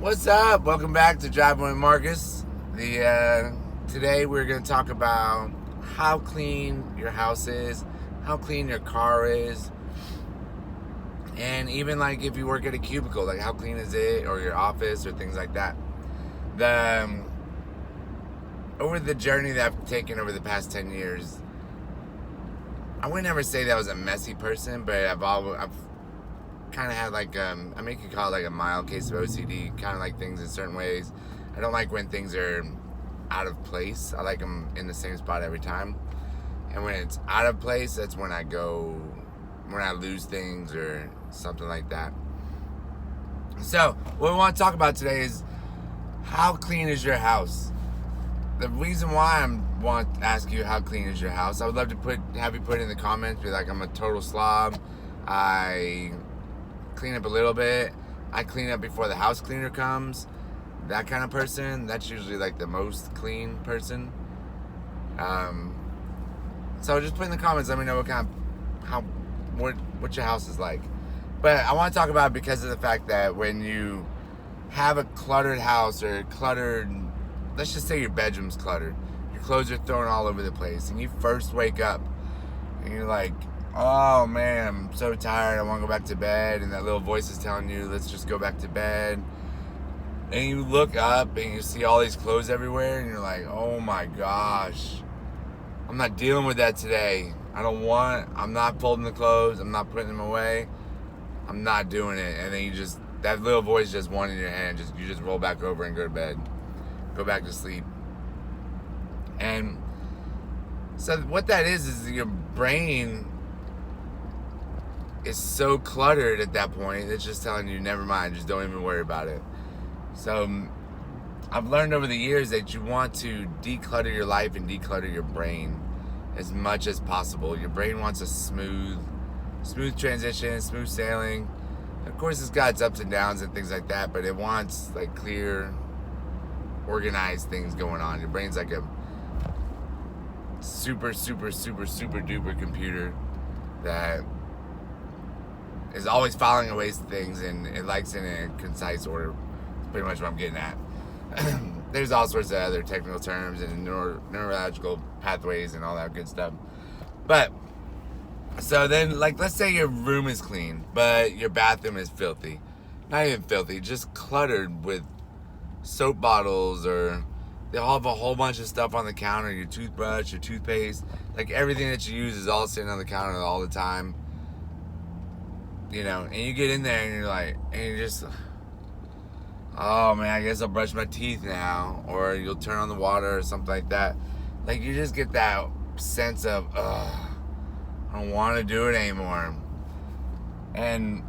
What's up? Welcome back to Driving with Marcus. Today we're going to talk about how clean your house is, how clean your car is, and even like if you work at a cubicle, like how clean is it, or your office, or things like that. Over the journey that I've taken over the past 10 years, I would never say that I was a messy person, but I've kind of had like I make you call it like a mild case of OCD. Kind of like things in certain ways. I don't like when things are out of place. I like them in the same spot every time. And when it's out of place, that's when I lose things or something like that. So what we want to talk about today is how clean is your house. The reason why I want to ask you how clean is your house, I would love to have you put in the comments, be like, I'm a total slob. I clean up a little bit. I clean up before the house cleaner comes. That kind of person. That's usually like the most clean person. So just put in the comments. Let me know what your house is like. But I want to talk about it because of the fact that when you have a cluttered house or cluttered, let's just say your bedroom's cluttered, your clothes are thrown all over the place, and you first wake up and you're like, oh man, I'm so tired, I want to go back to bed, and that little voice is telling you, let's just go back to bed. And you look up and you see all these clothes everywhere, and you're like, oh my gosh, I'm not dealing with that today. I'm not folding the clothes, I'm not putting them away, I'm not doing it. And then that little voice just one in your hand, you just roll back over and go to bed, go back to sleep. And so what that is your brain is so cluttered at that point, it's just telling you, never mind, just don't even worry about it. So I've learned over the years that you want to declutter your life and declutter your brain as much as possible. Your brain wants a smooth transition, smooth sailing. Of course, it's got its ups and downs and things like that, but it wants like clear, organized things going on. Your brain's like a super duper computer that is always following away things, and it likes in a concise order. That's pretty much what I'm getting at. There's all sorts of other technical terms and neurological pathways and all that good stuff. But so then, like, let's say your room is clean, but your bathroom is filthy. Not even filthy, just cluttered with soap bottles, or they all have a whole bunch of stuff on the counter, your toothbrush, your toothpaste, like everything that you use is all sitting on the counter all the time. And you get in there and you're like, and you're just, oh man, I guess I'll brush my teeth now. Or you'll turn on the water or something like that. Like, you just get that sense of, I don't want to do it anymore. And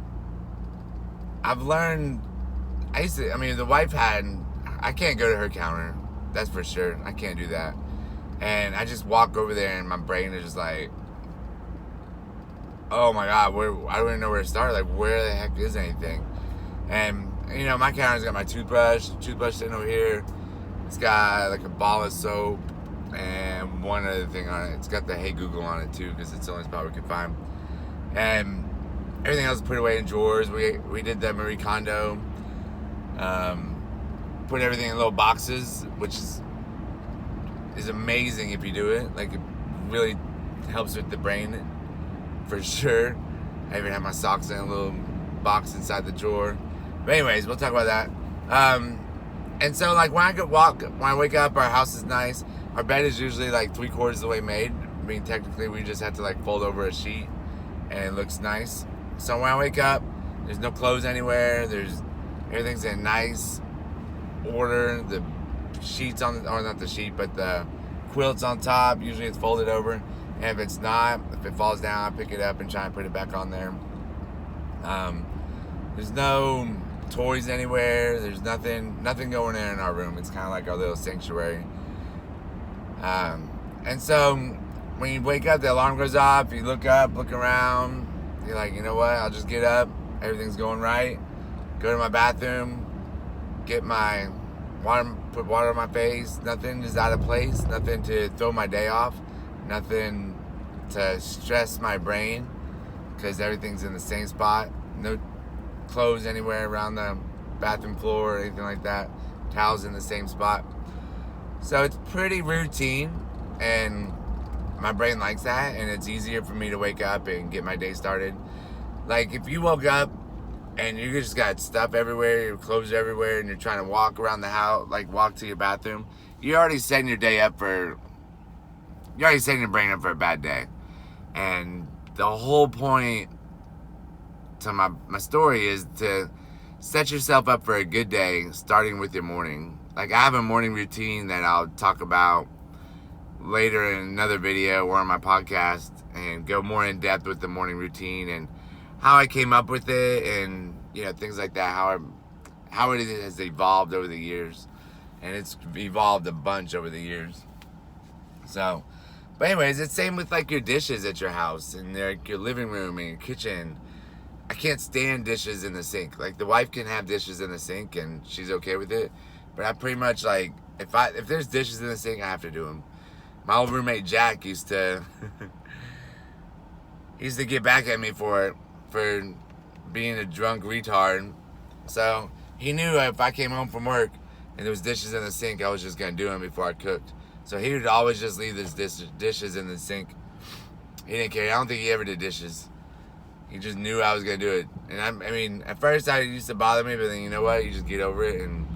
I've learned, the wife I can't go to her counter. That's for sure. I can't do that. And I just walk over there and my brain is just like, oh my god, I don't even know where to start. Like, where the heck is anything? And my counter's got my toothbrush sitting over here. It's got like a ball of soap and one other thing on it. It's got the Hey Google on it too, because it's the only spot we could find. And everything else is put away in drawers. We did the Marie Kondo. Put everything in little boxes, which is amazing if you do it. Like, it really helps with the brain, for sure. I even have my socks in a little box inside the drawer. But anyways, we'll talk about that. And so, like, when I wake up, our house is nice. Our bed is usually like 3/4 of the way made. I mean, technically, we just have to like fold over a sheet, and it looks nice. So when I wake up, there's no clothes anywhere. Everything's in nice order. The sheets or not the sheet, but the quilt's on top. Usually it's folded over. And if it's not, if it falls down, I pick it up and try and put it back on there. There's no toys anywhere. There's nothing going in our room. It's kind of like our little sanctuary. And so when you wake up, the alarm goes off. You look around. You're like, you know what? I'll just get up. Everything's going right. Go to my bathroom. Get my water. Put water on my face. Nothing is out of place. Nothing to throw my day off. Nothing to stress my brain, because everything's in the same spot. No clothes anywhere around the bathroom floor or anything like that. Towels in the same spot. So it's pretty routine, and my brain likes that, and it's easier for me to wake up and get my day started. Like, if you woke up and you just got stuff everywhere, your clothes everywhere, and you're trying to walk around the house, like walk to your bathroom, you're already setting your brain up for a bad day. And the whole point to my story is to set yourself up for a good day, starting with your morning. Like, I have a morning routine that I'll talk about later in another video or on my podcast, and go more in depth with the morning routine and how I came up with it, and things like that, how it has evolved over the years. And it's evolved a bunch over the years. So, but anyways, it's same with like your dishes at your house, and like your living room and your kitchen. I can't stand dishes in the sink. Like, the wife can have dishes in the sink and she's okay with it, but I pretty much, like, if there's dishes in the sink, I have to do them. My old roommate Jack used to get back at me for being a drunk retard. So he knew if I came home from work and there was dishes in the sink, I was just gonna do them before I cooked. So he would always just leave his dishes in the sink. He didn't care. I don't think he ever did dishes. He just knew I was gonna do it. And I mean, at first it used to bother me, but then you know what? You just get over it and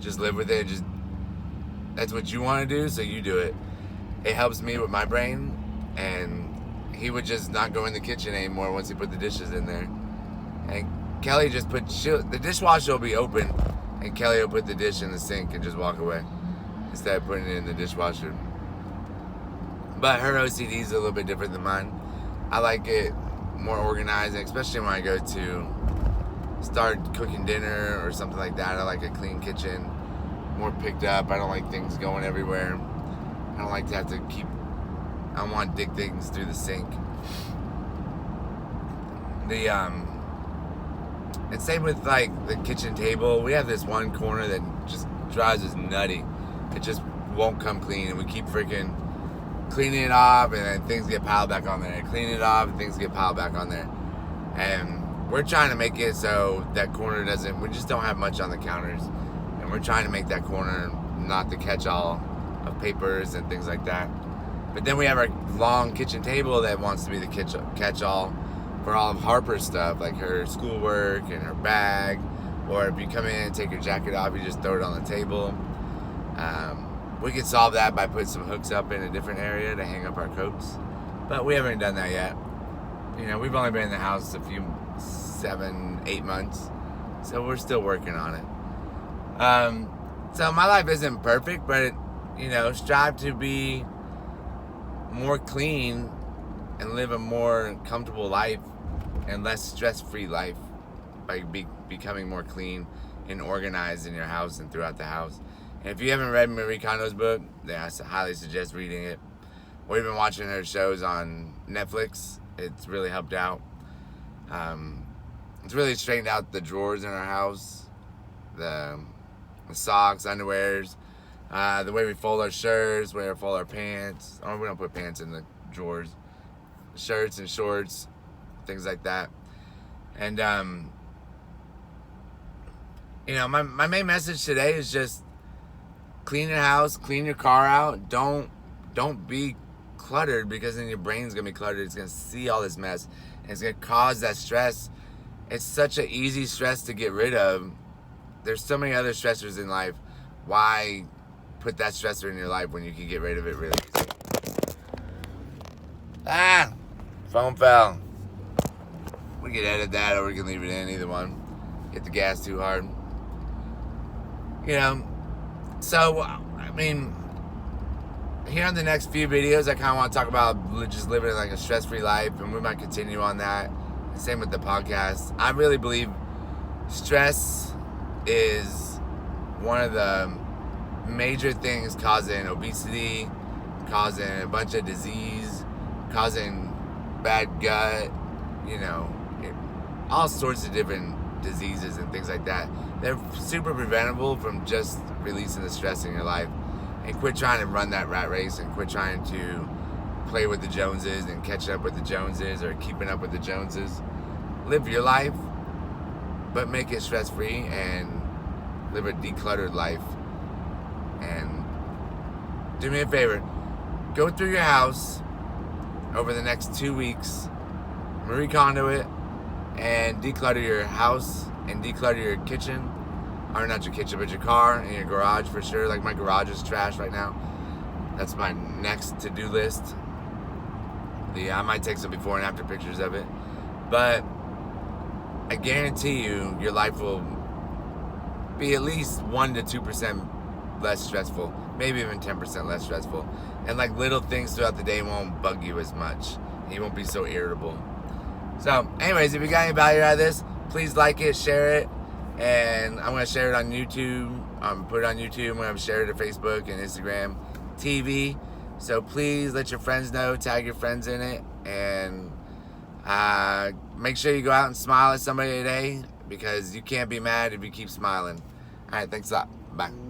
just live with it. That's what you want to do, so you do it. It helps me with my brain, and he would just not go in the kitchen anymore once he put the dishes in there. And Kelly just the dishwasher will be open, and Kelly will put the dish in the sink and just walk away instead of putting it in the dishwasher. But her OCD is a little bit different than mine. I like it more organized, especially when I go to start cooking dinner or something like that. I like a clean kitchen, more picked up. I don't like things going everywhere. I don't like to have to I don't want to dig things through the sink. And same with like the kitchen table. We have this one corner that just drives us nutty. It just won't come clean, and we keep freaking cleaning it off, and then things get piled back on there. Clean it off, and things get piled back on there. And we're trying to make it so that corner we just don't have much on the counters. And we're trying to make that corner not the catch-all of papers and things like that. But then we have our long kitchen table that wants to be the catch-all for all of Harper's stuff, like her schoolwork and her bag. Or if you come in and take your jacket off, you just throw it on the table. We could solve that by putting some hooks up in a different area to hang up our coats. But we haven't done that yet. We've only been in the house 7-8 months. So we're still working on it. So my life isn't perfect, but strive to be more clean and live a more comfortable life and less stress-free life by becoming more clean and organized in your house and throughout the house. And if you haven't read Marie Kondo's book, then I highly suggest reading it. Or even watching her shows on Netflix. It's really helped out. It's really straightened out the drawers in our house, the socks, underwears, the way we fold our shirts, the way we fold our pants. Oh, we don't put pants in the drawers. Shirts and shorts, things like that. And my main message today is just clean your house, clean your car out. Don't be cluttered, because then your brain's gonna be cluttered. It's gonna see all this mess, and it's gonna cause that stress. It's such an easy stress to get rid of. There's so many other stressors in life. Why put that stressor in your life when you can get rid of it really easy? Phone fell. We can edit that, or we can leave it in, either one. Hit the gas too hard. So, I mean, here on the next few videos, I kind of want to talk about just living like a stress-free life, and we might continue on that. Same with the podcast. I really believe stress is one of the major things causing obesity, causing a bunch of disease, causing bad gut, all sorts of different diseases and things like that. They're super preventable from just releasing the stress in your life. And quit trying to run that rat race, and quit trying to play with the Joneses and catch up with the Joneses or keeping up with the Joneses. Live your life but make it stress-free and live a decluttered life. And do me a favor, go through your house over the next 2 weeks, Marie Kondo it, and declutter your house and declutter your kitchen. Or not your kitchen, but your car and your garage for sure. Like my garage is trash right now. That's my next to-do list. I might take some before and after pictures of it. But I guarantee you, your life will be at least 1 to 2% less stressful. Maybe even 10% less stressful. And like little things throughout the day won't bug you as much. You won't be so irritable. So anyways, if you got any value out of this, please like it, share it. And I'm going to share it on YouTube. Put it on YouTube. I'm going to share it to Facebook and Instagram TV. So please let your friends know. Tag your friends in it. And make sure you go out and smile at somebody today, because you can't be mad if you keep smiling. All right, thanks a lot. Bye.